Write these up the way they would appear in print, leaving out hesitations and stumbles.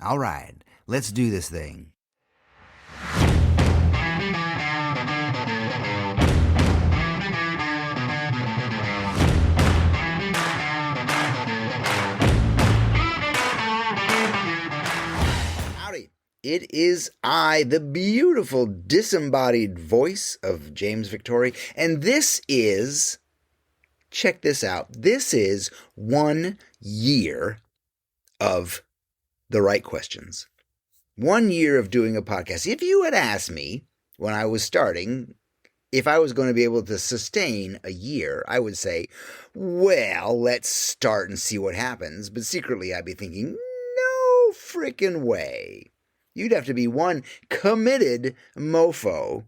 All right, let's do this thing. Howdy. It is I, the beautiful disembodied voice of James Victory, and this is, check this out, this is 1 year of the right questions. 1 year of doing a podcast. If you had asked me when I was starting if I was going to be able to sustain a year, I would say, well, let's start and see what happens. But secretly, I'd be thinking, no frickin' way. You'd have to be one committed mofo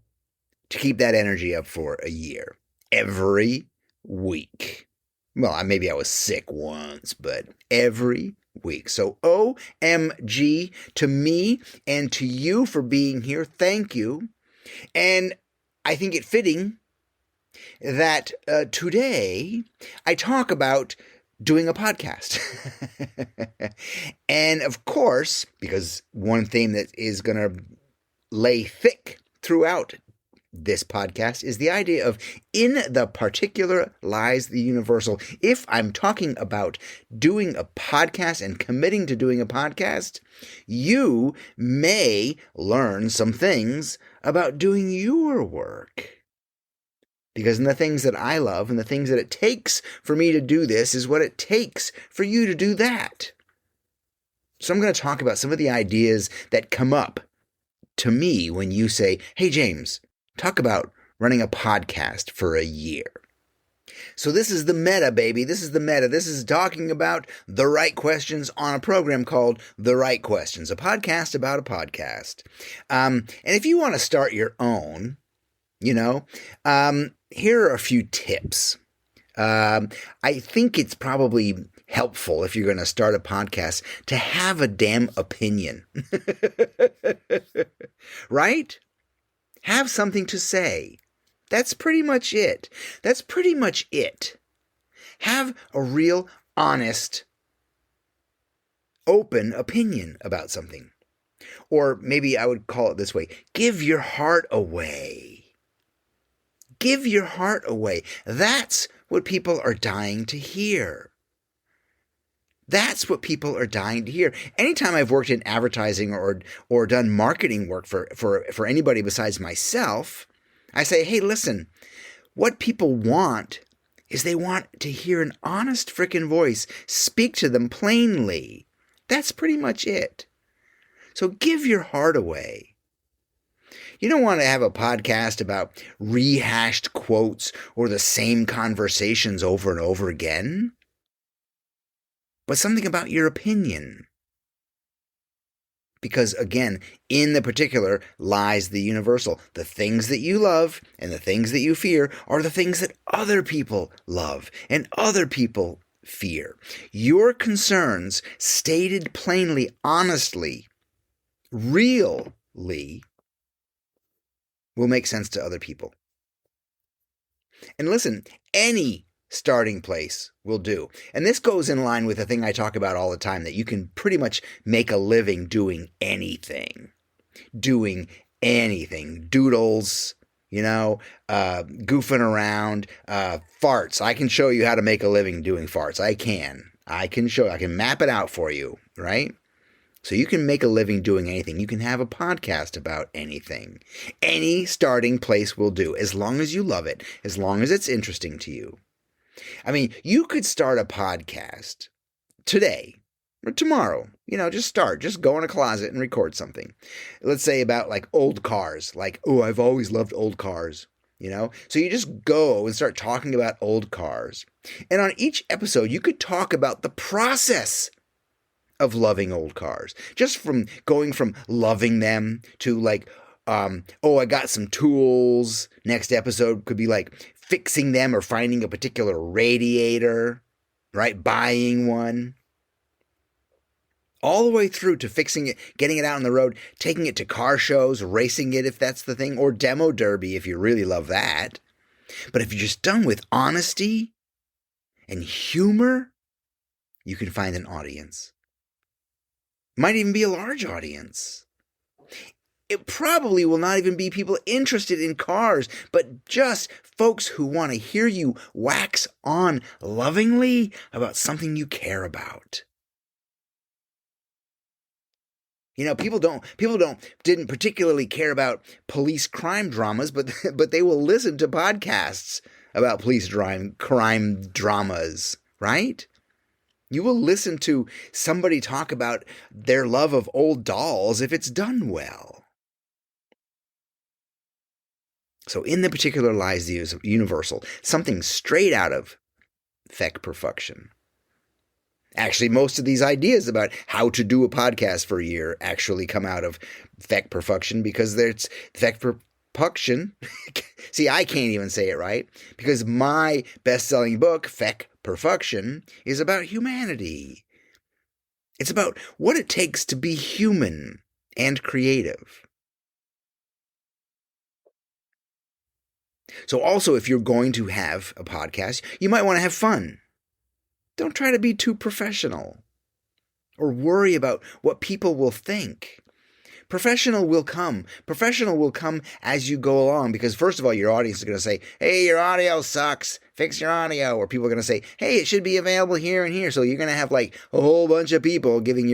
to keep that energy up for a year. Every week. Well, maybe I was sick once, but every week. So OMG to me and to you for being here. Thank you. And I think it fitting that today I talk about doing a podcast. And of course, because one theme that is going to lay thick throughout this podcast is the idea of in the particular lies the universal. If I'm talking about doing a podcast and committing to doing a podcast, you may learn some things about doing your work. Because in the things that I love and the things that it takes for me to do this is what it takes for you to do that. So I'm going to talk about some of the ideas that come up to me when you say, hey, James, talk about running a podcast for a year. So this is the meta, baby. This is the meta. This is talking about the right questions on a program called The Right Questions, a podcast about a podcast. And if you want to start your own, here are a few tips. I think it's probably helpful if you're going to start a podcast to have a damn opinion. Right? Have something to say. That's pretty much it. Have a real, honest, open opinion about something. Or maybe I would call it this way. Give your heart away. Give your heart away. That's what people are dying to hear. That's what people are dying to hear. Anytime I've worked in advertising or done marketing work for anybody besides myself, I say, hey, listen, what people want is they want to hear an honest frickin' voice speak to them plainly. That's pretty much it. So give your heart away. You don't want to have a podcast about rehashed quotes or the same conversations over and over again, but something about your opinion. Because again, in the particular lies the universal. The things that you love and the things that you fear are the things that other people love and other people fear. Your concerns, stated plainly, honestly, really, will make sense to other people. And listen, any starting place will do. And this goes in line with the thing I talk about all the time, that you can pretty much make a living doing anything. Doodles, goofing around, farts. I can show you how to make a living doing farts. I can map it out for you, right? So you can make a living doing anything. You can have a podcast about anything. Any starting place will do, as long as you love it, as long as it's interesting to you. I mean, you could start a podcast today or tomorrow. Just go in a closet and record something. Let's say about like old cars, like, oh, I've always loved old cars. So you just go and start talking about old cars. And on each episode, you could talk about the process of loving old cars, just from going from loving them to like, I got some tools. Next episode could be like fixing them or finding a particular radiator, right? Buying one. All the way through to fixing it, getting it out on the road, taking it to car shows, racing it if that's the thing, or demo derby if you really love that. But if you're just done with honesty and humor, you can find an audience. Might even be a large audience. It probably will not even be people interested in cars, but just folks who want to hear you wax on lovingly about something you care about. Didn't particularly care about police crime dramas, but they will listen to podcasts about police crime dramas, right? You will listen to somebody talk about their love of old dolls if it's done well. So in the particular lies the universal, something straight out of feck perfection. Actually, most of these ideas about how to do a podcast for a year actually come out of feck perfection, because there's feck perfection. See, I can't even say it right, because my best-selling book, Feck Perfection, is about humanity. It's about what it takes to be human and creative. So also, if you're going to have a podcast, you might want to have fun. Don't try to be too professional or worry about what people will think. Professional will come. Professional will come as you go along, because first of all, your audience is going to say, hey, your audio sucks. Fix your audio. Or people are going to say, hey, it should be available here and here. So you're going to have like a whole bunch of people giving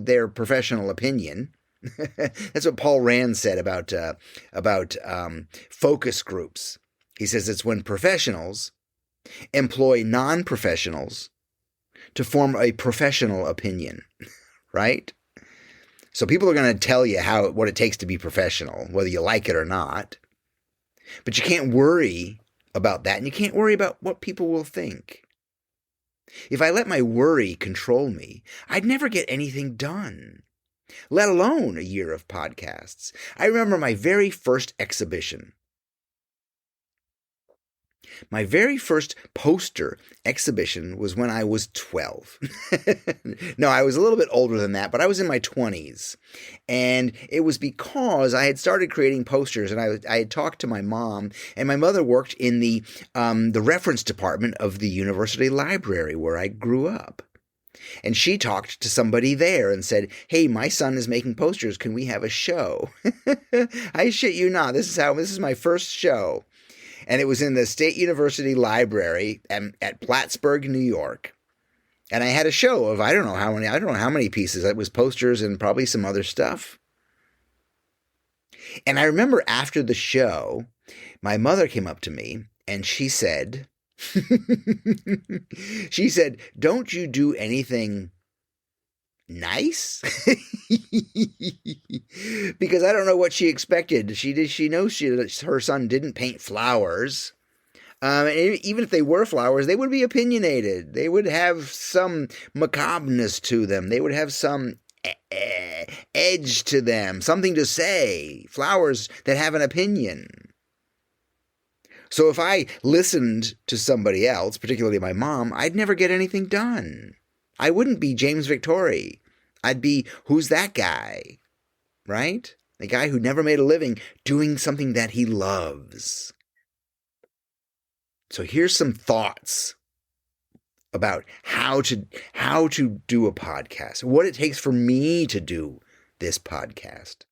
their professional opinion. That's what Paul Rand said about focus groups. He says it's when professionals employ non-professionals to form a professional opinion, right? So people are going to tell you what it takes to be professional, whether you like it or not. But you can't worry about that, and you can't worry about what people will think. If I let my worry control me, I'd never get anything done, let alone a year of podcasts. I remember my very first exhibition. My very first poster exhibition was when I was 12. No, I was a little bit older than that, but I was in my 20s. And it was because I had started creating posters, and I had talked to my mom, and my mother worked in the reference department of the university library where I grew up. And she talked to somebody there and said, hey, my son is making posters. Can we have a show? I shit you not. This is my first show. And it was in the State University Library at Plattsburgh, New York. And I had a show of I don't know how many pieces. It was posters and probably some other stuff. And I remember after the show, my mother came up to me and she said, don't you do anything nice? Because I don't know what she expected. She knows her son didn't paint flowers. And even if they were flowers, they would be opinionated. They would have some macabreness to them. They would have some edge to them, something to say. Flowers that have an opinion. So if I listened to somebody else, particularly my mom, I'd never get anything done. I wouldn't be James Victory. I'd be, who's that guy? Right? The guy who never made a living doing something that he loves. So here's some thoughts about how to do a podcast, what it takes for me to do this podcast.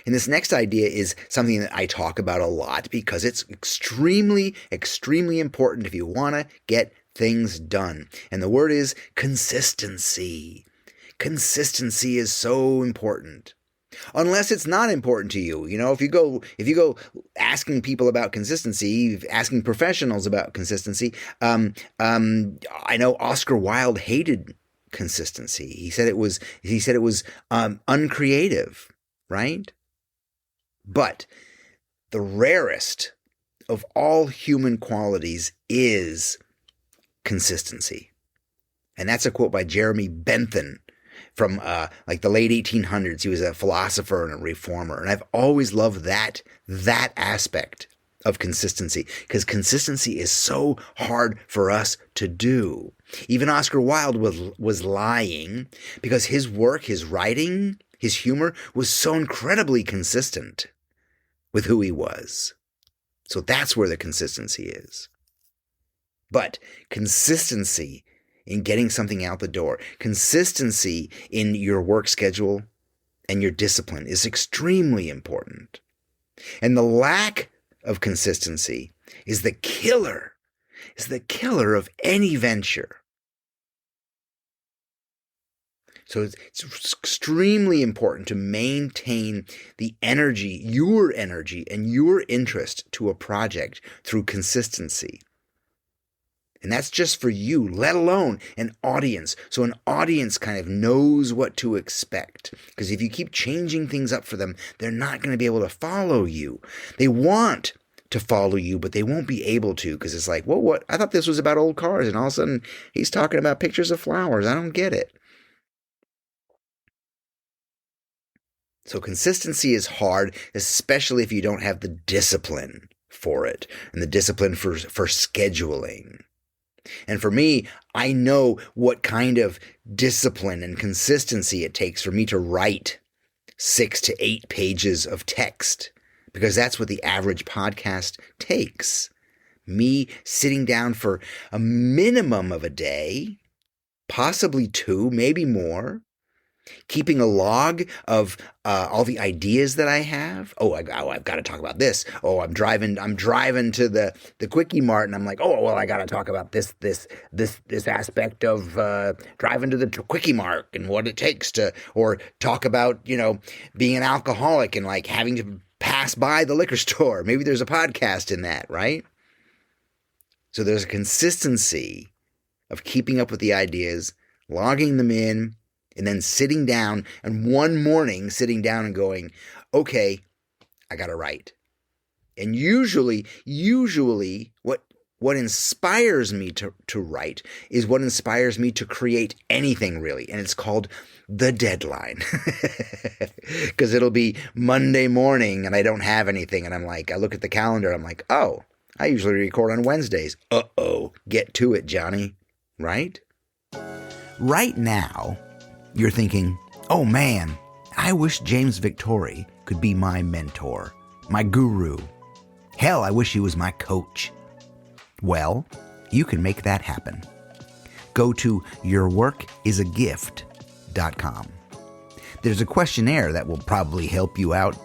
And this next idea is something that I talk about a lot because it's extremely, extremely important if you want to get things done. And the word is consistency. Consistency is so important. Unless it's not important to you. You know, if you go asking people about consistency, asking professionals about consistency, I know Oscar Wilde hated consistency. He said it was uncreative, right? But the rarest of all human qualities is consistency. And that's a quote by Jeremy Bentham from like the late 1800s. He was a philosopher and a reformer. And I've always loved that aspect of consistency, because consistency is so hard for us to do. Even Oscar Wilde was lying, because his work, his writing, his humor was so incredibly consistent with who he was. So that's where the consistency is. But consistency in getting something out the door. Consistency in your work schedule and your discipline is extremely important. And the lack of consistency is the killer of any venture. So it's extremely important to maintain the energy, your energy and your interest to a project through consistency. And that's just for you, let alone an audience. So an audience kind of knows what to expect. Because if you keep changing things up for them, they're not going to be able to follow you. They want to follow you, but they won't be able to, because it's like, well, what? I thought this was about old cars, and all of a sudden he's talking about pictures of flowers. I don't get it. So consistency is hard, especially if you don't have the discipline for it and the discipline for scheduling. And for me, I know what kind of discipline and consistency it takes for me to write 6 to 8 pages of text, because that's what the average podcast takes. Me sitting down for a minimum of a day, possibly 2, maybe more, keeping a log of all the ideas that I have. I've got to talk about this. I'm driving to the Quickie Mart, and I'm like, I got to talk about this aspect of driving to the Quickie Mart and what it takes to, or talk about, being an alcoholic and like having to pass by the liquor store. Maybe there's a podcast in that, right? So there's a consistency of keeping up with the ideas, logging them in, and then sitting down, and one morning sitting down and going, okay, I got to write. And usually what inspires me to write is what inspires me to create anything, really. And it's called the deadline. Because it'll be Monday morning and I don't have anything. And I'm like, I look at the calendar, I'm like, I usually record on Wednesdays. Get to it, Johnny. Right? Right now, you're thinking, oh man, I wish James Victori could be my mentor, my guru. Hell, I wish he was my coach. Well, you can make that happen. Go to yourworkisagift.com. There's a questionnaire that will probably help you out,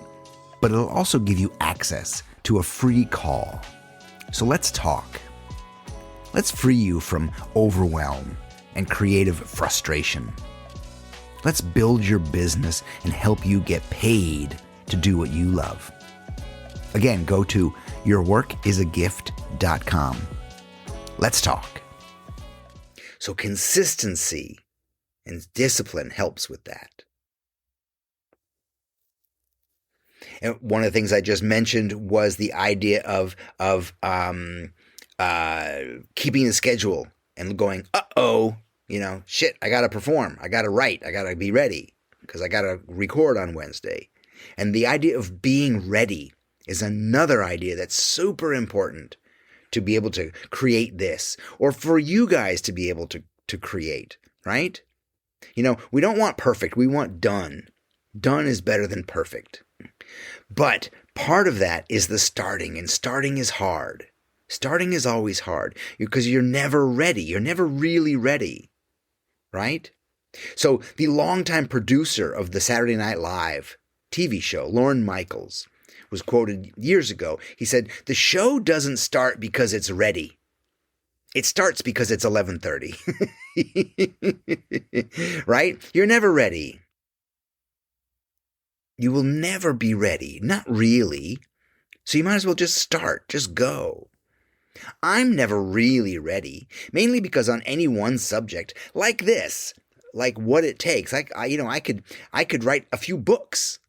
but it'll also give you access to a free call. So let's talk. Let's free you from overwhelm and creative frustration. Let's build your business and help you get paid to do what you love. Again, go to yourworkisagift.com. Let's talk. So consistency and discipline helps with that. And one of the things I just mentioned was the idea of keeping the schedule and going, shit, I got to perform. I got to write. I got to be ready because I got to record on Wednesday. And the idea of being ready is another idea that's super important to be able to create this, or for you guys to be able to create, right? We don't want perfect. We want done. Done is better than perfect. But part of that is the starting, and starting is hard. Starting is always hard because you're never ready. You're never really ready. Right? So the longtime producer of the Saturday Night Live TV show, Lorne Michaels, was quoted years ago. He said, the show doesn't start because it's ready. It starts because it's 11:30. Right? You're never ready. You will never be ready. Not really. So you might as well just start. Just go. I'm never really ready, mainly because on any one subject like this, like what it takes, I could write a few books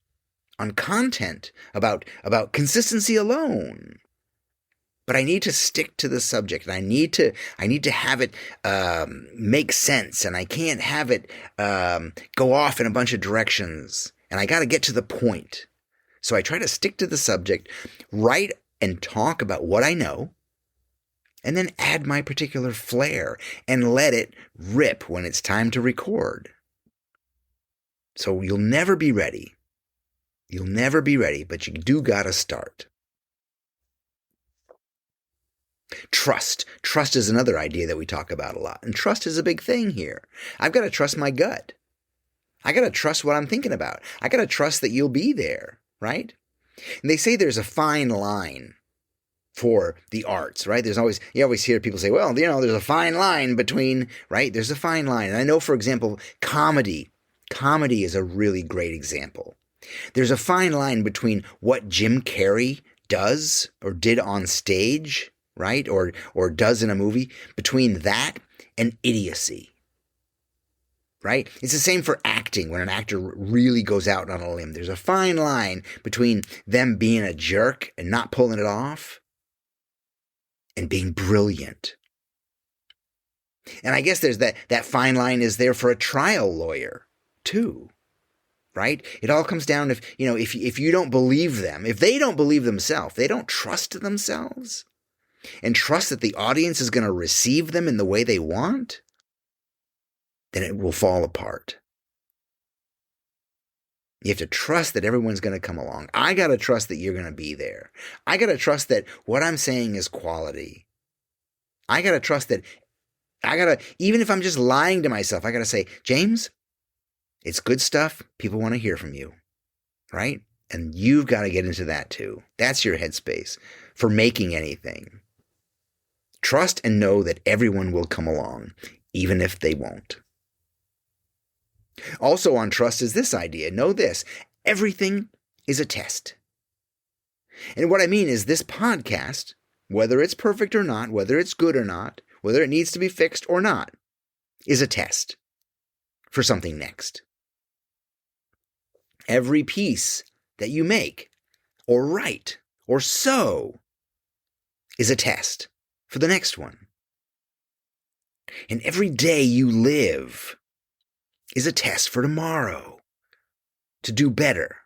on content about consistency alone. But I need to stick to the subject, and I need to have it make sense, and I can't have it go off in a bunch of directions, and I got to get to the point. So I try to stick to the subject, write and talk about what I know, and then add my particular flair and let it rip when it's time to record. So you'll never be ready. You'll never be ready, but you do gotta start. Trust. Trust is another idea that we talk about a lot. And trust is a big thing here. I've got to trust my gut. I got to trust what I'm thinking about. I got to trust that you'll be there, right? And they say there's a fine line for the arts, right? You always hear people say, well, there's a fine line between, right? There's a fine line. And I know, for example, comedy is a really great example. There's a fine line between what Jim Carrey does or did on stage, right? Or does in a movie, between that and idiocy. Right? It's the same for acting. When an actor really goes out on a limb, there's a fine line between them being a jerk and not pulling it off and being brilliant. And I guess there's that fine line is there for a trial lawyer too. Right? It all comes down if you don't believe them, if they don't believe themselves, they don't trust themselves and trust that the audience is going to receive them in the way they want, then it will fall apart. You have to trust that everyone's going to come along. I got to trust that you're going to be there. I got to trust that what I'm saying is quality. I got to trust that even if I'm just lying to myself, I got to say, James, it's good stuff. People want to hear from you, right? And you've got to get into that too. That's your headspace for making anything. Trust and know that everyone will come along, even if they won't. Also on trust is this idea. Know this. Everything is a test. And what I mean is this podcast, whether it's perfect or not, whether it's good or not, whether it needs to be fixed or not, is a test for something next. Every piece that you make or write or sew is a test for the next one. And every day you live is a test for tomorrow to do better.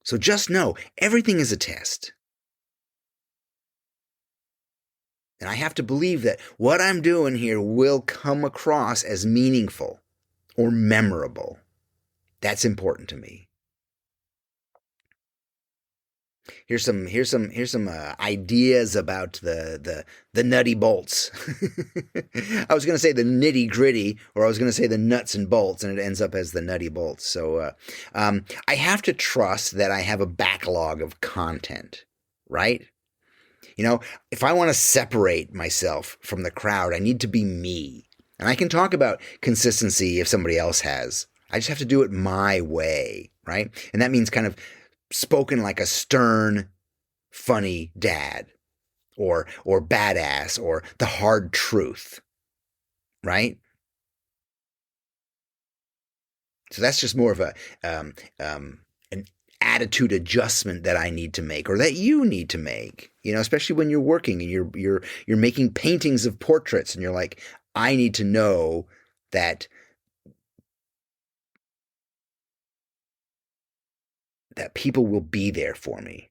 So just know everything is a test. And I have to believe that what I'm doing here will come across as meaningful or memorable. That's important to me. Here's some ideas about the nutty bolts. I was going to say the nitty gritty, or I was going to say the nuts and bolts, and it ends up as the nutty bolts. So I have to trust that I have a backlog of content, right? If I want to separate myself from the crowd, I need to be me. And I can talk about consistency if somebody else has. I just have to do it my way, right? And that means kind of spoken like a stern, funny dad, or badass, or the hard truth, right? So that's just more of an attitude adjustment that I need to make, or that you need to make. Especially when you're working and you're making paintings of portraits, and you're like, I need to know that people will be there for me.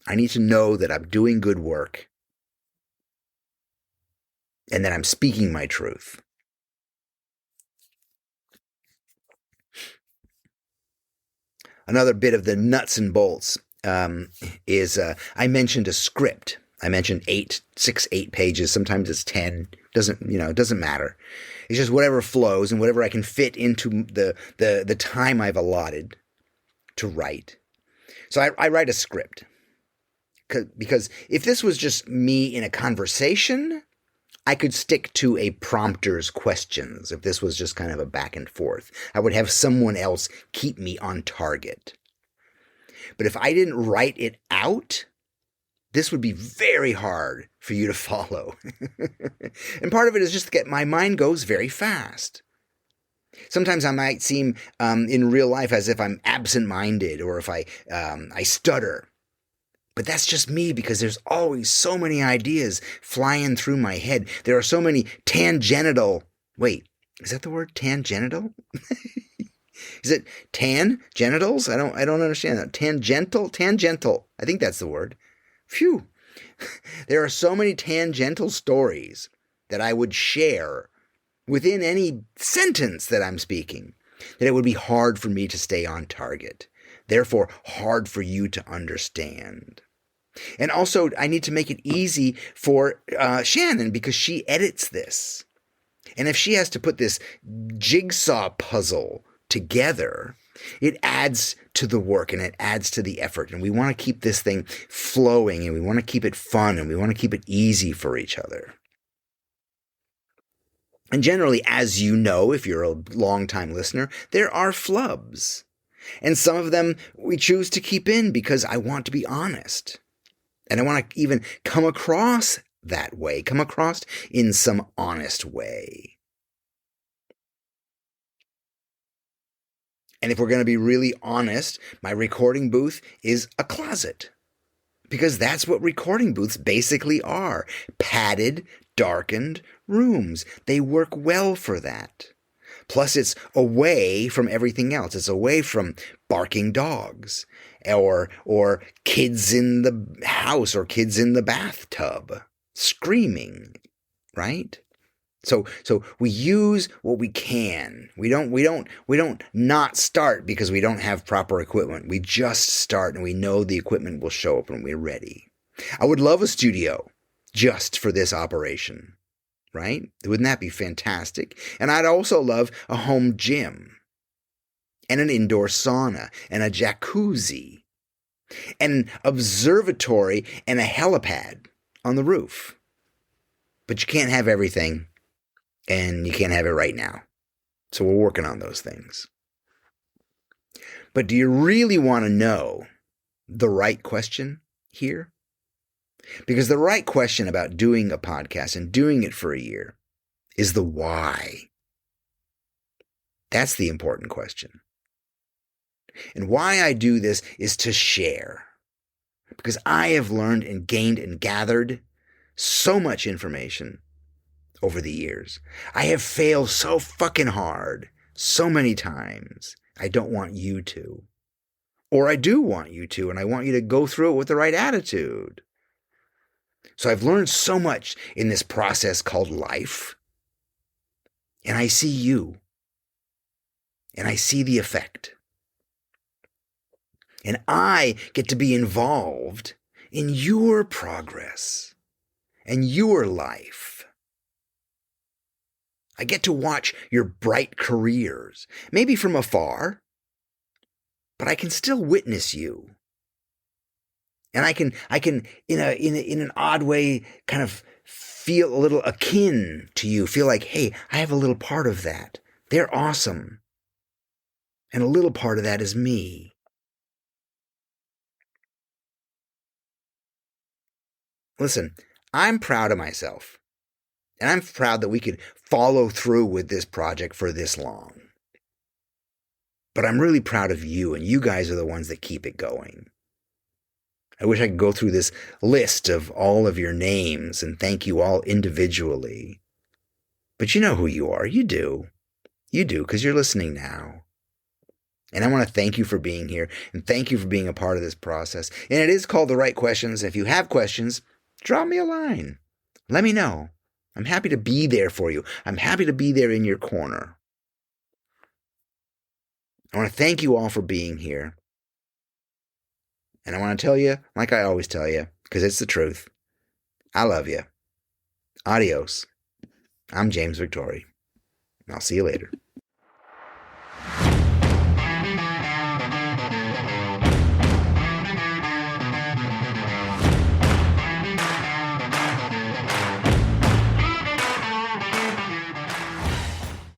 I need to know that I'm doing good work and that I'm speaking my truth. Another bit of the nuts and bolts is I mentioned a script. I mentioned 8 pages. Sometimes it's 10. It doesn't matter. It's just whatever flows and whatever I can fit into the time I've allotted to write. So I write a script. Because if this was just me in a conversation, I could stick to a prompter's questions. If this was just kind of a back and forth, I would have someone else keep me on target. But if I didn't write it out, this would be very hard for you to follow. And part of it is just that my mind goes very fast. Sometimes I might seem in real life as if I'm absent-minded, or if I stutter. But that's just me, because there's always so many ideas flying through my head. There are so many wait, is that the word tangential? Is it genitals? I don't understand that. Tangential. I think that's the word. Phew. There are so many tangential stories that I would share within any sentence that I'm speaking, that it would be hard for me to stay on target. Therefore, hard for you to understand. And also, I need to make it easy for Shannon because she edits this. And if she has to put this jigsaw puzzle together, it adds to the work and it adds to the effort. And we want to keep this thing flowing and we want to keep it fun and we want to keep it easy for each other. And generally, as you know, if you're a long-time listener, there are flubs. And some of them we choose to keep in because I want to be honest. And I want to even come across that way, come across in some honest way. And if we're going to be really honest, my recording booth is a closet. Because that's what recording booths basically are. Padded, darkened rooms. They work well for that. Plus, it's away from everything else. It's away from barking dogs or kids in the house or kids in the bathtub screaming, right? So we use what we can. We don't not start because we don't have proper equipment. We just start and we know the equipment will show up when we're ready. I would love a studio just for this operation, right? Wouldn't that be fantastic? And I'd also love a home gym and an indoor sauna and a jacuzzi and an observatory and a helipad on the roof. But you can't have everything. And you can't have it right now. So we're working on those things. But do you really want to know the right question here? Because the right question about doing a podcast and doing it for a year is the why. That's the important question. And why I do this is to share. Because I have learned and gained and gathered so much information over the years. I have failed so fucking hard so many times. I don't want you to. Or I do want you to, and I want you to go through it with the right attitude. So I've learned so much in this process called life. And I see you. And I see the effect. And I get to be involved in your progress and your life. I get to watch your bright careers, maybe from afar, but I can still witness you. And I can in an odd way kind of feel a little akin to you, feel like, hey, I have a little part of that. They're awesome. And a little part of that is me. Listen, I'm proud of myself. And I'm proud that we could follow through with this project for this long. But I'm really proud of you, and you guys are the ones that keep it going. I wish I could go through this list of all of your names and thank you all individually. But you know who you are. You do. You do, because you're listening now. And I want to thank you for being here, and thank you for being a part of this process. And it is called The Right Questions. If you have questions, drop me a line. Let me know. I'm happy to be there for you. I'm happy to be there in your corner. I want to thank you all for being here. And I want to tell you, like I always tell you, because it's the truth, I love you. Adios. I'm James Victori. I'll see you later.